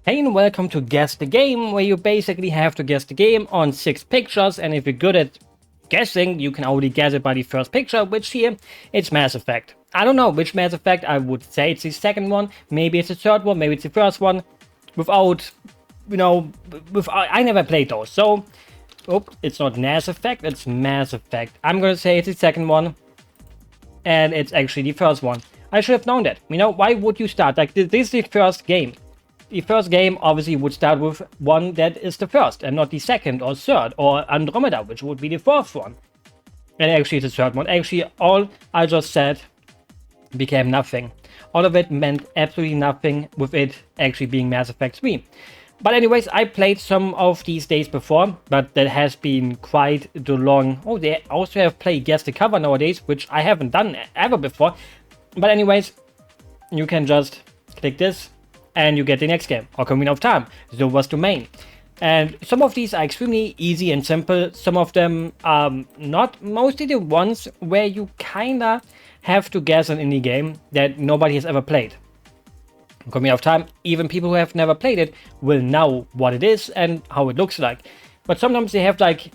Hey and welcome to Guess the Game, where you basically have to guess the game on 6 pictures, and if you're good at guessing, you can already guess it by the first picture, which here, it's Mass Effect. I don't know which Mass Effect. I would say it's the second one, maybe it's the third one, maybe it's the first one, without, I never played those, so, it's not Mass Effect, it's Mass Effect. I'm gonna say it's the second one, and it's actually the first one. I should have known that. Why would you start? Like, this is the first game. The first game obviously would start with one that is the first and not the second or third or Andromeda, which would be the fourth one. And actually it's the third one. Actually, all I just said became nothing. All of it meant absolutely nothing with it actually being Mass Effect 3. But anyways, I played some of these days before, but that has been quite the long... Oh, they also have played Guess the Cover nowadays, which I haven't done ever before. But anyways, you can just click this and you get the next game, Ocarina of Time, Zova's Domain. And some of these are extremely easy and simple. Some of them are not. Mostly the ones where you kinda have to guess an indie game that nobody has ever played. Ocarina of Time, even people who have never played it will know what it is and how it looks like. But sometimes they have like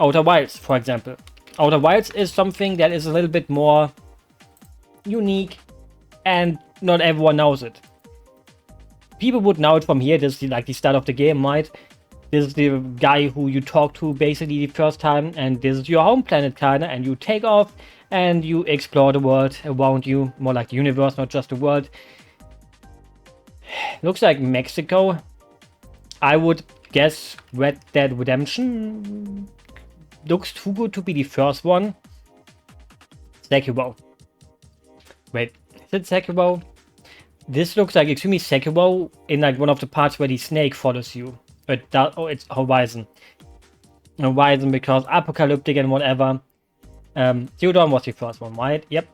Outer Wilds, for example. Outer Wilds is something that is a little bit more unique and not everyone knows it. People would know it from here. This is like the start of the game, right? This is the guy who you talk to basically the first time, and this is your home planet kinda, and you take off and you explore the world around you, more like the universe, not just the world. Looks like Mexico. I would guess Red Dead Redemption. Looks too good to be the first one. Sekiro. Wait, is it Sekiro? This looks like extremely Sekiro in like one of the parts where the snake follows you. It's Horizon. Horizon because apocalyptic and whatever. Zero Dawn was the first one, right? Yep.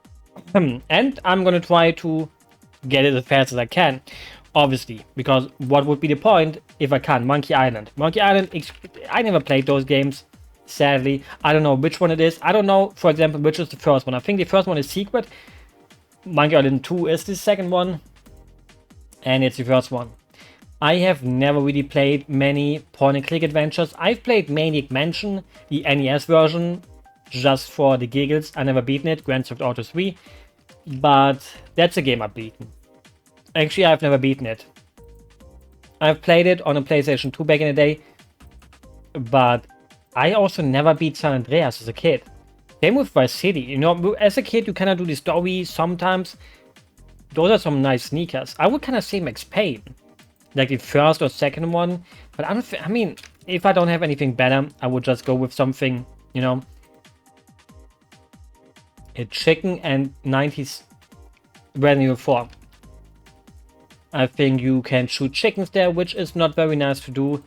And I'm gonna try to get it as fast as I can. Obviously, because what would be the point if I can't? Monkey Island. Monkey Island, I never played those games, sadly. I don't know which one it is. I don't know, for example, which is the first one. I think the first one is Secret. Monkey Island 2 is the second one. And it's the first one. I have never really played many point-and-click adventures. I've played Maniac Mansion, the NES version, just for the giggles. I never beaten it, Grand Theft Auto 3. But that's a game I've beaten. Actually, I've never beaten it. I've played it on a PlayStation 2 back in the day. But I also never beat San Andreas as a kid. Same with Vice City. As a kid, you kind of do the story sometimes. Those are some nice sneakers. I would kind of say Max Payne. Like the first or second one. But I mean, if I don't have anything better, I would just go with something, a chicken and 90s Resident Evil 4. I think you can shoot chickens there, which is not very nice to do.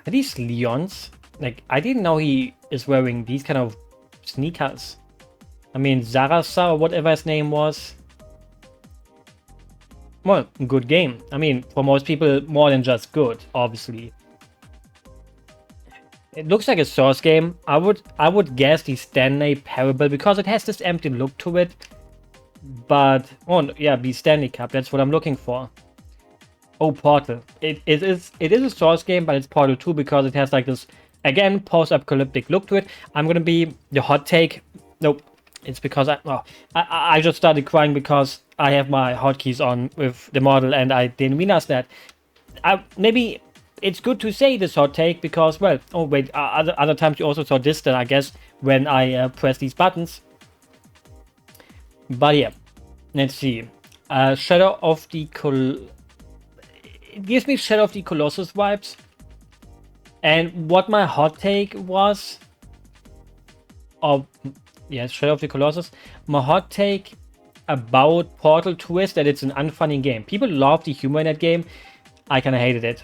Are these Leons? Like, I didn't know he is wearing these kind of sneakers. I mean, Zarasa or whatever his name was. Well, good game. I mean, for most people, more than just good, obviously. It looks like a Source game. I would guess the Stanley Parable because it has this empty look to it. But, oh yeah, the Stanley Cup, that's what I'm looking for. Oh, Portal. It is a Source game, but it's Portal 2 because it has like this, again, post-apocalyptic look to it. I'm gonna be the hot take. Nope. It's because I just started crying because I have my hotkeys on with the model and I didn't realize that. Maybe it's good to say this hot take because, well, oh wait, other times you also saw this then, I guess, when I press these buttons. But yeah, let's see. Shadow of the it gives me Shadow of the Colossus vibes. And what my hot take was... Yes, Shadow of the Colossus. My hot take about Portal 2 is that it's an unfunny game. People love the humor in that game. I kind of hated it.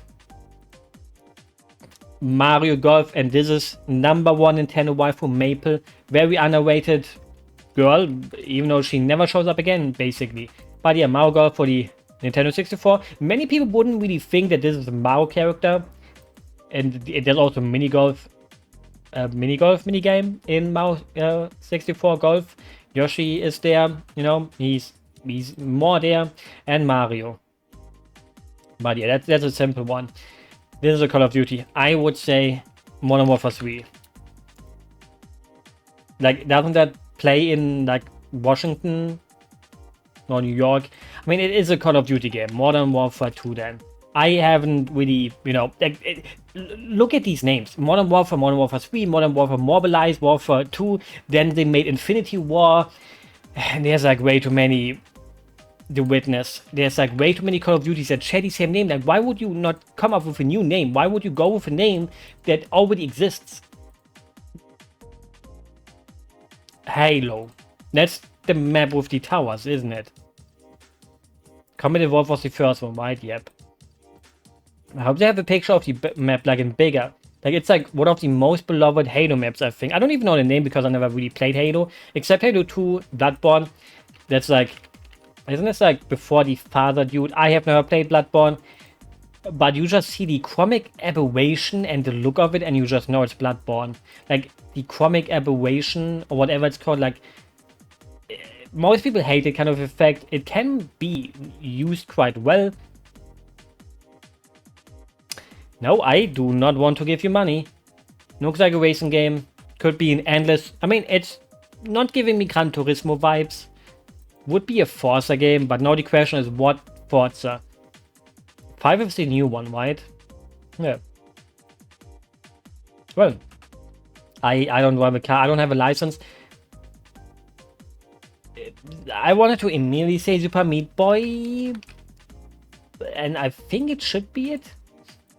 Mario Golf, and this is #1 Nintendo waifu Maple. Very underrated girl, even though she never shows up again, basically. But yeah, Mario Golf for the Nintendo 64. Many people wouldn't really think that this is a Mario character. And there's also mini golf minigame in Mario 64 Golf. Yoshi is there, he's more there, and Mario. But yeah, that's a simple one. This is a Call of Duty. I would say Modern Warfare 3. Like, doesn't that play in like Washington or New York? I mean, it is a Call of Duty game. Modern Warfare 2 then. I haven't really, like, look at these names. Modern Warfare 3, Modern Warfare Mobilized, Warfare 2. Then they made Infinity War. And there's like way too many. The Witness. There's like way too many Call of Duties that share the same name. Like, why would you not come up with a new name? Why would you go with a name that already exists? Halo. That's the map with the towers, isn't it? Combat Evolved was the first one, right? Yep. I hope they have a picture of the map like in bigger. Like, it's like one of the most beloved Halo maps, I think. I don't even know the name because I never really played Halo. Except Halo 2, Bloodborne. That's like... Isn't this like before the father dude? I have never played Bloodborne. But you just see the chromic aberration and the look of it and you just know it's Bloodborne. Like, the chromic aberration or whatever it's called, like... Most people hate it kind of effect. It can be used quite well. No, I do not want to give you money. Looks like a racing game. Could be an endless... I mean, it's not giving me Gran Turismo vibes. Would be a Forza game, but now the question is what Forza? 5 is the new one, right? Yeah. Well, I don't drive a car. I don't have a license. I wanted to immediately say Super Meat Boy. And I think it should be it.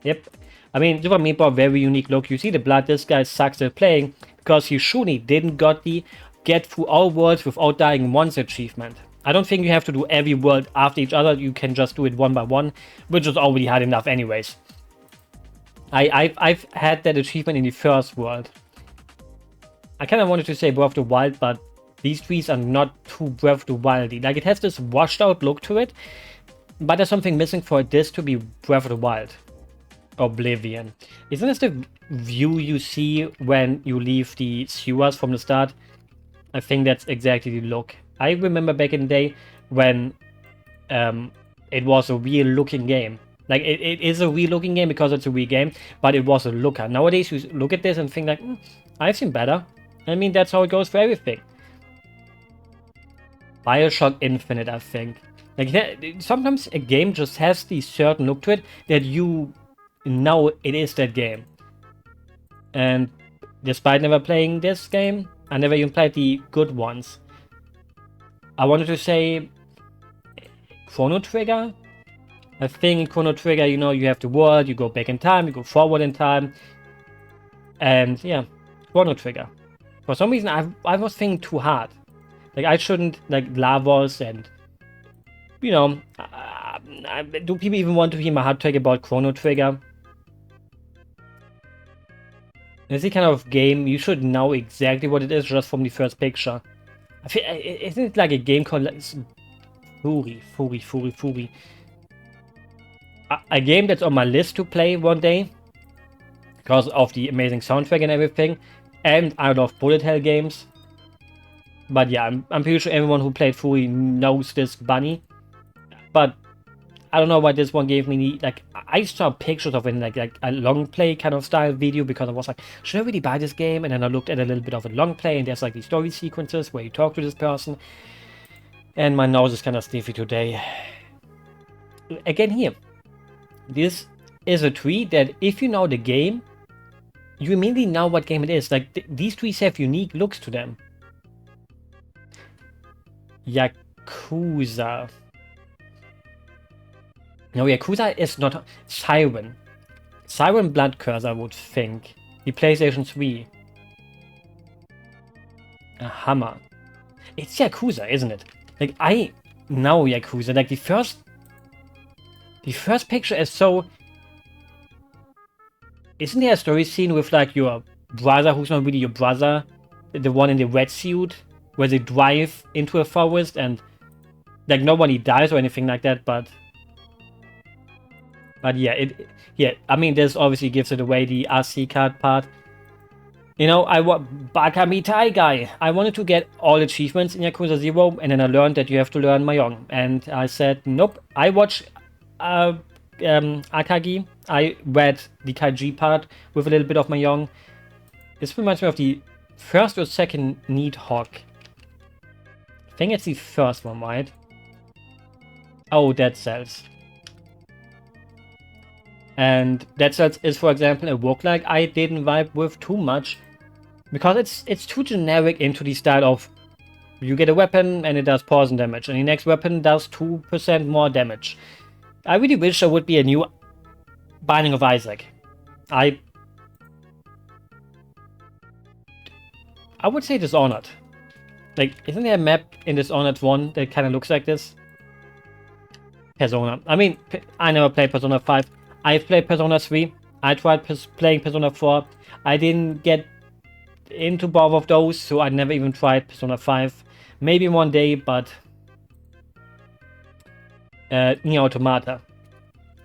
Yep. I mean, Super Meat Boy, very unique look. You see the blood, this guy sucks at playing because he surely didn't got the get through all worlds without dying once achievement. I don't think you have to do every world after each other. You can just do it one by one, which is already hard enough anyways. I've had that achievement in the first world. I kind of wanted to say Breath of the Wild, but these trees are not too Breath of the Wildy. Like, it has this washed out look to it, but there's something missing for this to be Breath of the Wild. Oblivion. Isn't this the view you see when you leave the sewers from the start? I think that's exactly the look. I remember back in the day when it was a real looking game. Like, it is a real looking game because it's a real game, but it was a looker. Nowadays, you look at this and think like, I've seen better. I mean, that's how it goes for everything. BioShock Infinite, I think. Like, sometimes a game just has the certain look to it that you know it is that game. And despite never playing this game, I never even played the good ones. I wanted to say Chrono Trigger. I think in Chrono Trigger, you know, you have the world, you go back in time, you go forward in time. And yeah, Chrono Trigger. For some reason, I was thinking too hard. Like, I shouldn't, like, Lavos and, you know, do people even want to hear my hot take about Chrono Trigger? It's the kind of game you should know exactly what it is just from the first picture. I feel, isn't it like a game called Furi? A game that's on my list to play one day because of the amazing soundtrack and everything, and I love bullet hell games. But yeah, I'm pretty sure everyone who played Furi knows this bunny. But I don't know why this one gave me, like, I saw pictures of it in like a long play kind of style video because I was like, should I really buy this game? And then I looked at a little bit of a long play and there's like these story sequences where you talk to this person. And my nose is kind of sniffy today. Again here, this is a tree that if you know the game, you immediately know what game it is. Like, these trees have unique looks to them. Yakuza. No, Yakuza is not... Siren. Siren Blood Curse, I would think. The PlayStation 3. A hammer. It's Yakuza, isn't it? Like, I know Yakuza. Like, the first picture is so... Isn't there a story scene with, like, your brother who's not really your brother? The one in the red suit? Where they drive into a forest and... Like, nobody dies or anything like that, but... But yeah, I mean, this obviously gives it away, the RC card part. You know, Bakamitai guy. I wanted to get all achievements in Yakuza 0, and then I learned that you have to learn Mahjong. And I said, nope. I watched Akagi. I read the Kaiji part with a little bit of Mahjong. This reminds me of the first or second Needhawk. I think it's the first one, right? Oh, Dead Cells. And Dead Cells is, for example, a roguelike I didn't vibe with too much. Because it's too generic into the style of you get a weapon and it does poison damage, and the next weapon does 2% more damage. I really wish there would be a new Binding of Isaac. I would say Dishonored. Like, isn't there a map in Dishonored 1 that kind of looks like this? Persona. I mean, I never played Persona 5. I've played Persona 3. I tried playing Persona 4. I didn't get into both of those, so I never even tried Persona 5. Maybe one day, but Nier Automata.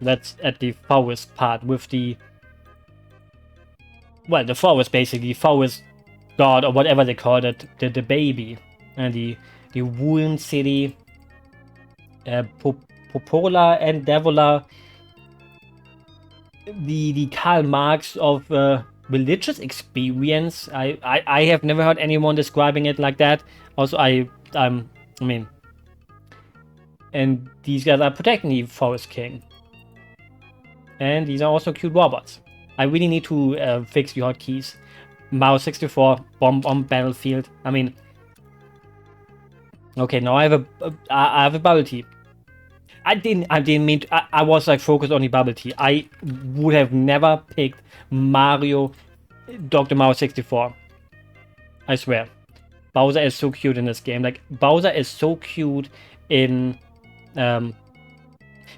That's at the forest part with the... Well, the forest basically. Forest god or whatever they call it. The baby. And the Wound City. Popola and Devola. The Karl Marx of religious experience. I have never heard anyone describing it like that. Also, I mean, and these guys are protecting the Forest King. And these are also cute robots. I really need to fix the hotkeys. Mario 64, bomb on battlefield. I mean, okay, now I have a bubble tea. I didn't mean to, I was like focused on the bubble tea. I would have never picked Dr. Mario 64. I swear. Bowser is so cute in this game. Like, Bowser is so cute in... the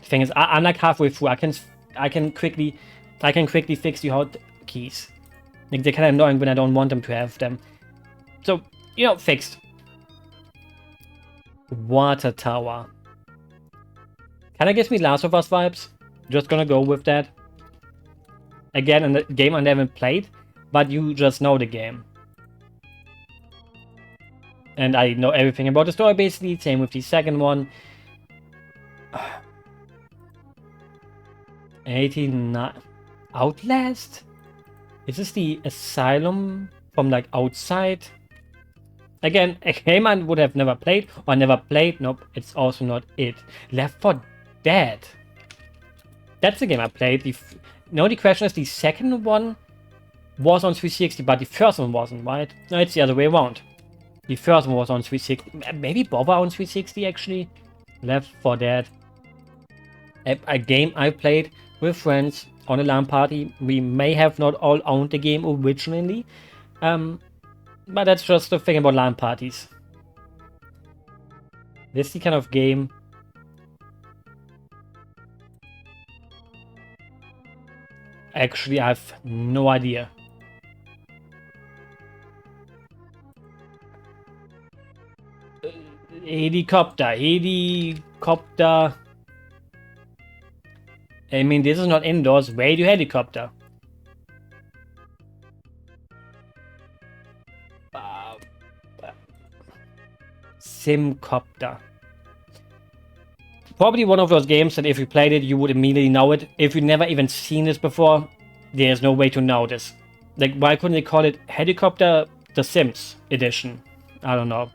thing is, I'm like halfway through. I can quickly fix the hotkeys. Like, they're kind of annoying when I don't want them to have them. So, you know, fixed. Water Tower. Kinda gives me Last of Us vibes. Just gonna go with that. Again, in the game I never played, but you just know the game. And I know everything about the story, basically. Same with the second one. 89. Outlast? Is this the asylum from, like, outside? Again, a game I would have never played, or never played. Nope, it's also not it. Left 4 Dead. That's the game I played. No, the question is, the second one was on 360, but the first one wasn't, right? No, it's the other way around. The first one was on 360. Maybe both are on 360, actually. Left 4 Dead. A game I played with friends on a LAN party. We may have not all owned the game originally. But that's just the thing about LAN parties. This is the kind of game... Actually, I have no idea. Helicopter. I mean, this is not indoors. Radio helicopter. Simcopter. Probably one of those games that if you played it, you would immediately know it. If you've never even seen this before, there's no way to know this. Like, why couldn't they call it Helicopter The Sims Edition? I don't know.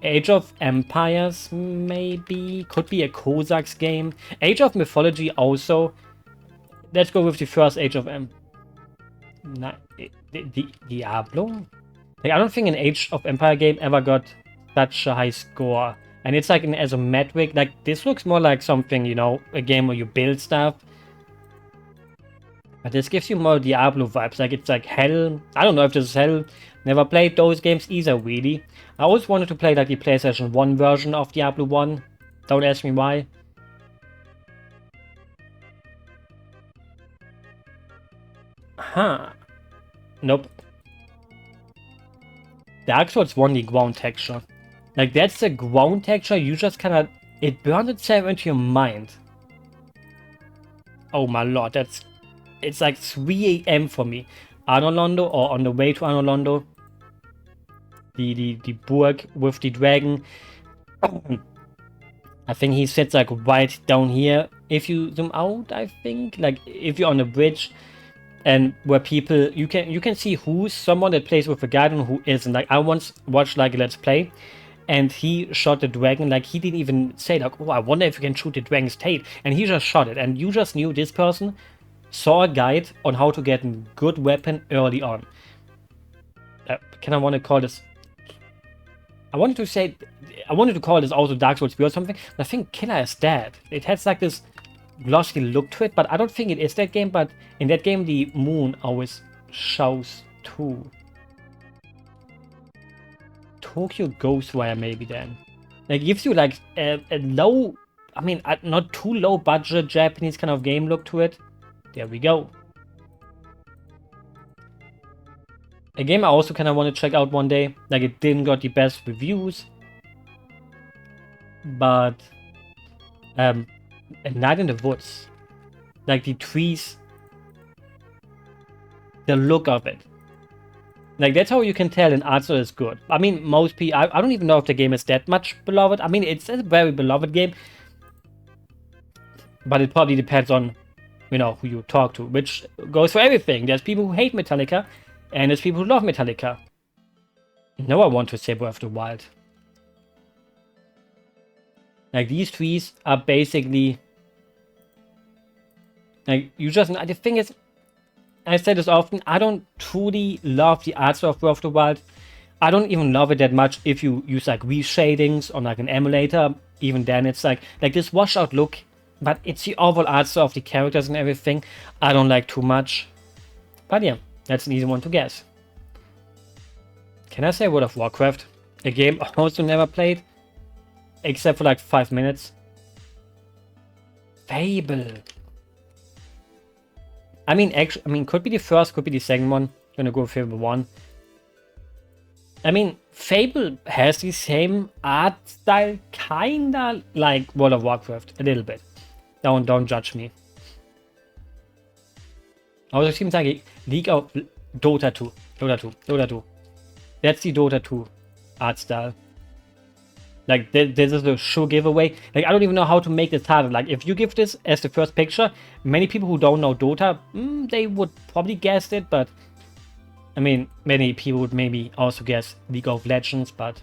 Age of Empires, maybe? Could be a Cossacks game. Age of Mythology also. Let's go with the first Age of Diablo? Like, I don't think an Age of Empire game ever got such a high score. And it's like an isometric. Like, this looks more like something, you know, a game where you build stuff. But this gives you more Diablo vibes. Like, it's like hell. I don't know if this is hell. Never played those games either, really. I always wanted to play like the PlayStation 1 version of Diablo 1. Don't ask me why. Huh. Nope. Dark Souls 1, the ground texture. Like, that's the ground texture, you just kinda... It burns itself into your mind. Oh my lord, that's... It's like 3 AM for me. Anolondo, or on the way to Anolondo. The Burg with the dragon. I think he sits like right down here if you zoom out, I think, like if you're on a bridge and where people, you can see who's someone that plays with a guide and who isn't. Like I once watched like a Let's Play and he shot the dragon, like he didn't even say like, oh, I wonder if you can shoot the dragon's tail, and he just shot it, and you just knew this person saw a guide on how to get a good weapon early on. Can I want to call this? I wanted to call this also Dark Souls 3 or something, but I think Killer is dead. It has like this glossy look to it, but I don't think it is that game. But in that game, the moon always shows too. Tokyo Ghostwire maybe then. It gives you like a low, I mean, not too low budget Japanese kind of game look to it. There we go. A game I also kind of want to check out one day. Like it didn't got the best reviews, but A Night in the Woods. Like the trees, the look of it. Like that's how you can tell an art style is good. I mean, most people, I don't even know if the game is that much beloved. I mean, it's a very beloved game, but it probably depends on, you know, who you talk to, which goes for everything. There's people who hate Metallica, and there's people who love Metallica. No, I want to say Breath of the Wild. Like these trees are basically, like you just, the thing is, I say this often, I don't truly love the art style of Breath of the Wild. I don't even love it that much if you use like reshadings on like an emulator. Even then it's like this washed out look, but it's the overall art style of the characters and everything I don't like too much. But yeah, that's an easy one to guess. Can I say World of Warcraft? A game I also never played, except for like 5 minutes. Fable. I mean, actually, could be the first, could be the second one. Gonna go with Fable 1. I mean, Fable has the same art style, kinda like World of Warcraft, a little bit. Don't judge me. Also, it seems like League of Dota 2. Dota 2. That's the Dota 2 art style. Like, this is a sure giveaway. Like, I don't even know how to make this harder. Like, if you give this as the first picture, many people who don't know Dota, they would probably guess it, but I mean, many people would maybe also guess League of Legends, but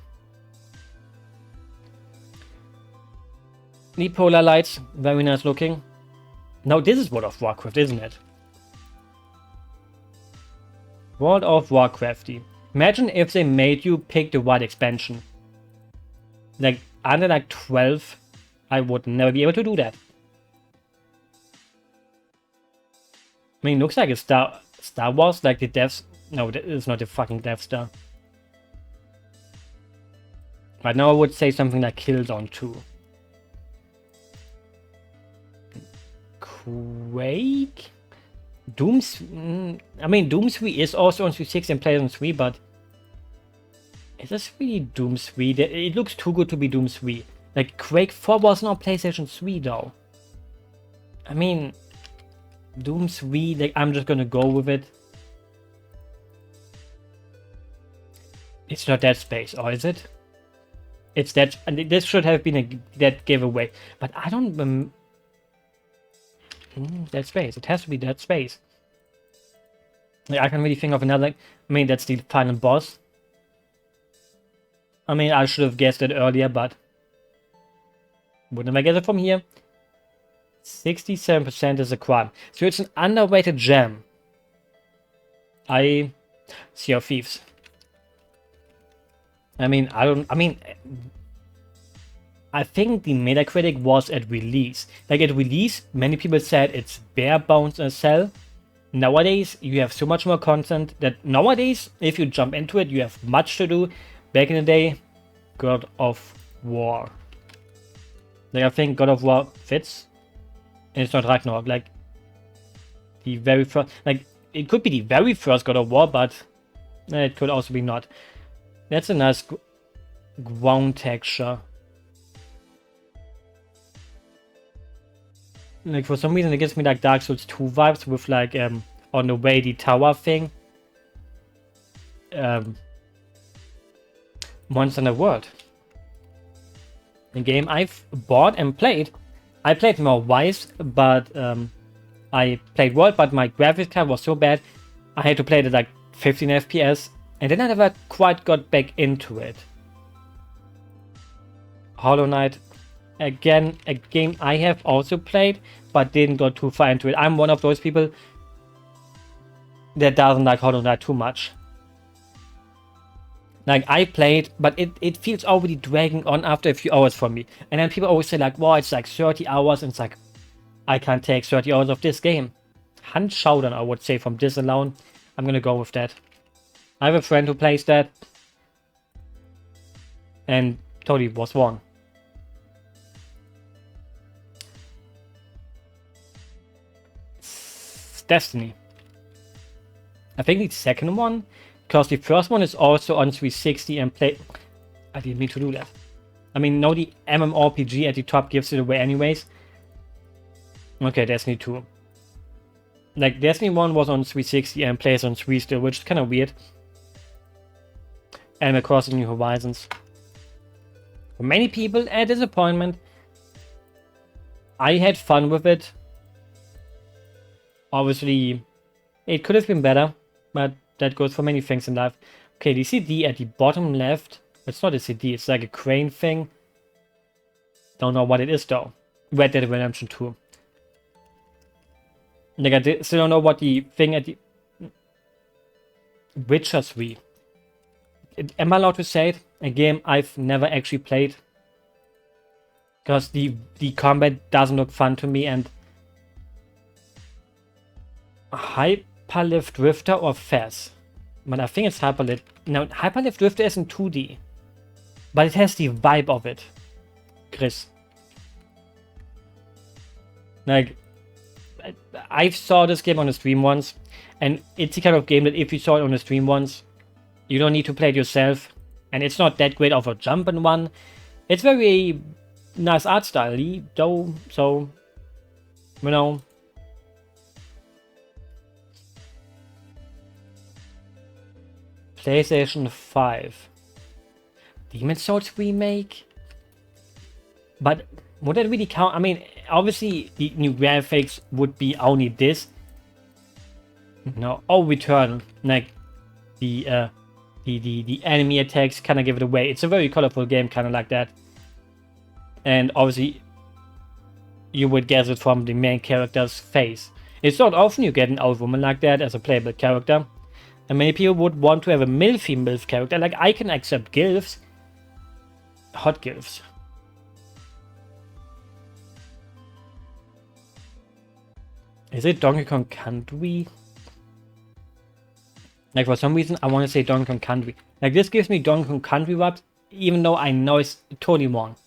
the polar lights, very nice looking. Now, this is World of Warcraft, isn't it? World of Warcrafty. Imagine if they made you pick the right expansion. Like, under like 12, I would never be able to do that. I mean, it looks like a Star Wars, like the Death... No, it's not the fucking Death Star. Right now I would say something like Killzone 2. Quake? I mean, Doom 3 is also on 360 and plays on 3, but is this really Doom 3? It looks too good to be Doom 3. Like, Quake 4 was not PlayStation 3, though. I mean, Doom 3, like, I'm just gonna go with it. It's not Dead Space, or is it? It's that, and this should have been that giveaway, but I don't. Dead Space. It has to be Dead Space. Like, I can't really think of another. I mean, that's the final boss. I mean, I should have guessed it earlier, but wouldn't I guess it from here? 67% is a crime, so it's an underrated gem. Sea of Thieves. I mean, I think the Metacritic was at release. Like, at release, many people said it's bare bones a sell. Nowadays, you have so much more content that nowadays, if you jump into it, you have much to do. Back in the day, God of War. Like, I think God of War fits. And it's not Ragnarok. Like, the very first... Like, it could be the very first God of War, but it could also be not. That's a nice ground texture. Like, for some reason it gives me like Dark Souls 2 vibes with like on the way the tower thing. Monster Hunter World. A game I've bought and played, I played more Wise, but I played World, but my graphics card was so bad, I had to play it at like 15 FPS, and then I never quite got back into it. Hollow Knight, again, a game I have also played, but didn't go too far into it. I'm one of those people that doesn't like Hollow Knight too much. Like, I played, but it feels already dragging on after a few hours for me. And then people always say like, wow, it's like 30 hours, and it's like, I can't take 30 hours of this game. Hunt Showdown, I would say, from this alone. I'm gonna go with that. I have a friend who plays that, and totally was wrong. Destiny. I think the second one, because the first one is also on 360 and play. I didn't mean to do that. I mean, no, the MMORPG at the top gives it away anyways. Okay, Destiny 2. Like, Destiny 1 was on 360 and plays on 3 still, which is kind of weird. And Across the New Horizons. For many people, a disappointment. I had fun with it. Obviously, it could have been better, but that goes for many things in life. Okay, the CD at the bottom left. It's not a CD, it's like a crane thing. Don't know what it is though. Red Dead Redemption 2. Like, I still don't know what the thing at the... Witcher 3. Am I allowed to say it? A game I've never actually played. Because the combat doesn't look fun to me, and... Hyperlift Drifter or Fez? But I think it's Hyperlift. No, Hyperlift Drifter isn't 2D. But it has the vibe of it. Chris. Like, I saw this game on a stream once, and it's the kind of game that if you saw it on a stream once, you don't need to play it yourself. And it's not that great of a jumping one. It's very nice art style, though, so, you know. PlayStation 5. Demon's Souls remake? But would that really count? I mean, obviously the new graphics would be only this. No, oh, Returnal. Like the enemy attacks kind of give it away. It's a very colorful game, kind of like that. And obviously, you would guess it from the main character's face. It's not often you get an old woman like that as a playable character. And many people would want to have a MILF character. Like, I can accept GILFs. Hot GILFs. Is it Donkey Kong Country? Like, for some reason, I want to say Donkey Kong Country. Like, this gives me Donkey Kong Country vibes, even though I know it's totally wrong.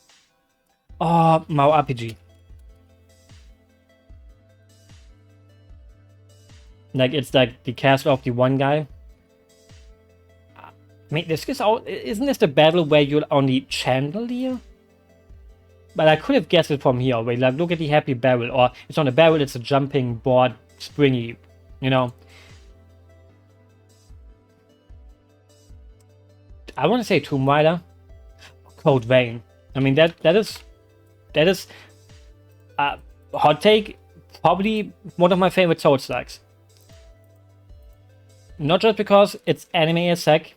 Oh, Mario RPG. Like, it's like the castle of the one guy. I mean, this is all, isn't this the battle where you're on the chandelier? But I could have guessed it from here already. Like, look at the happy barrel. Or it's not a barrel, it's a jumping board, springy, you know. I want to say Tomb Raider. Code Vein. I mean, that is hot take. Probably one of my favorite Souls-likes. Not just because it's anime as heck.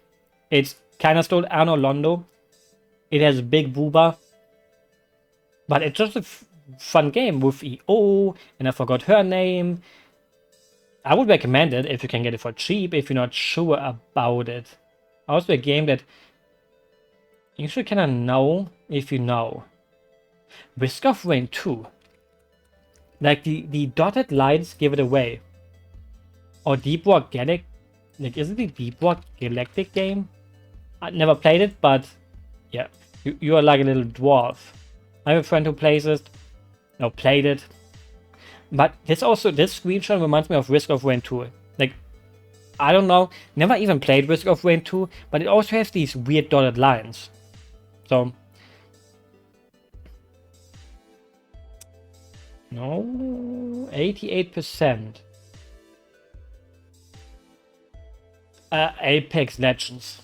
It's kind of stole Anno Londo. It has a big booba. But it's just a fun game with EO, and I forgot her name. I would recommend it if you can get it for cheap, if you're not sure about it. Also a game that you should kind of know if you know. Risk of Rain 2. Like, the dotted lines give it away. Or Deep Rock Galactic. Like, is it the Deep Rock Galactic game? I never played it, but yeah. You are like a little dwarf. I have a friend who plays it. No, played it. But this screenshot reminds me of Risk of Rain 2. Like, I don't know. Never even played Risk of Rain 2, but it also has these weird dotted lines. So, no, 88%. Apex Legends.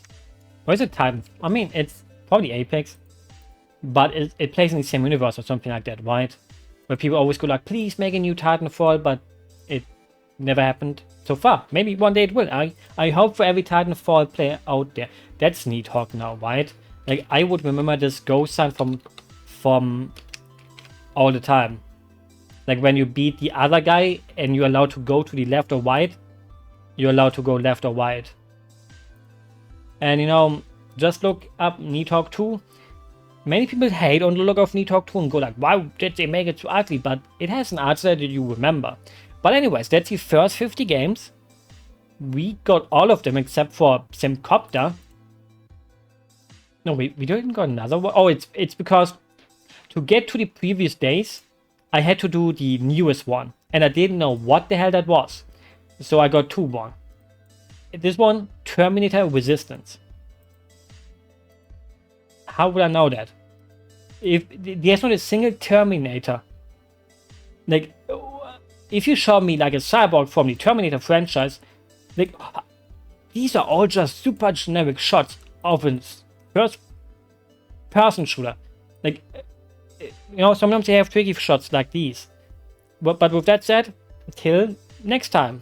Or is it Titan? I mean, it's probably Apex, but it plays in the same universe or something like that, right? Where people always go like, please make a new Titanfall, but it never happened so far. Maybe one day it will. I hope for every Titanfall player out there. That's Needhawk now, right? Like, I would remember this ghost sign from all the time. Like, when you beat the other guy and you're allowed to go to the left or right, you're allowed to go left or right. And, you know, just look up Needhawk 2. Many people hate on the look of Needhawk 2 and go like, why did they make it so ugly? But it has an art style that you remember. But anyways, that's the first 50 games. We got all of them except for Simcopter. No, we didn't got another one. Oh, it's because to get to the previous days, I had to do the newest one. And I didn't know what the hell that was. So I got 2-1. This one, Terminator Resistance. How would I know that? If there's not a single Terminator. Like, if you show me like a cyborg from the Terminator franchise, like, these are all just super generic shots of a first-person shooter. Like, you know, sometimes they have tricky shots like these. But with that said, till next time.